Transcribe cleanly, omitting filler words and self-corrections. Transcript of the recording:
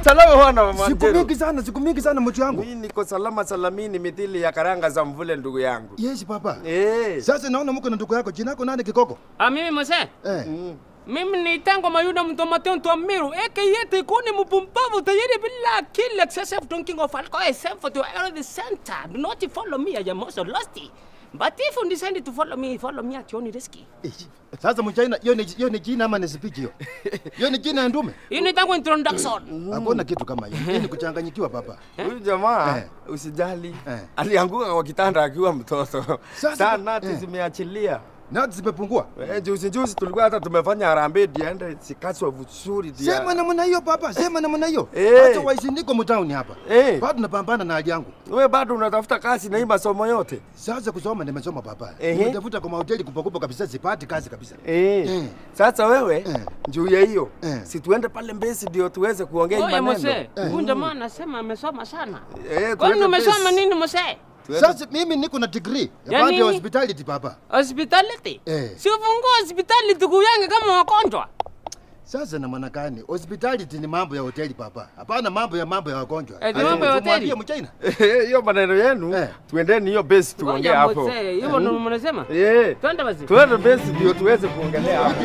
Salama wana mama. Siku mingi sana mtu yangu. Mimi niko salama salamini mithili ya karanga za mvule ndugu yangu. Yes baba. Sasa naona mko na ndugu yako. Jina lako nani Kikoko? Mimi Mose. Mimi ni tango mayuna mtomateo Ntwamiru. Yete ikuni mpumbavu tayari bila kill excessive drinking of alcohol except for to the center. Do not follow me, I am also lusty. But if you decide to follow me at your own risk. Sasa mchaina, hiyo ni jina ama ni speech hiyo? Hiyo ni jina ya ndume? Hiyo ni tangu introduction. Hakuna kitu kama hiyo. Hiyo ni kuchanganyikiwa baba. Huyu jamaa usijali. Alianguka kwa kitanda akiwa mtoto. Sana zimeachilia. Nati zimepungua. Juzi tulikuwa hata tumefanya harambee diende sikaswa vizuri dia. Sema namna hiyo baba, sema namna hiyo. Acha waishi niko mtauni hapa. Bado napambana na hali yangu. Wewe bado unatafuta kazi na hii masomo yote. Sasa kusoma nimesoma baba. Nimetafuta kwa mahoteli kupakupa kabisa sipati kazi kabisa. Sasa wewe juu ya hiyo si tuende pale Mbezi ndio tuweze kuongea hii maneno. Mose, huyu jamaa anasema amesoma sana. Kwani umesoma nini Mose? Sasa mimi niko na degree ya pande ya hospitality baba. Hospitality? Si ufungua hospitality kuyange kama wagonjwa. Sasa na maana gani? Hospitality ni mambo ya hoteli baba. Hapana mambo ya wagonjwa. Mambo ya hoteli. Hiyo mchaina. Hiyo maneno yenu tuendeni hiyo base tuongee hapo. Hiyo ndio mnasema? Twende basi. Twende base ndio tuweze kuongelea hapo.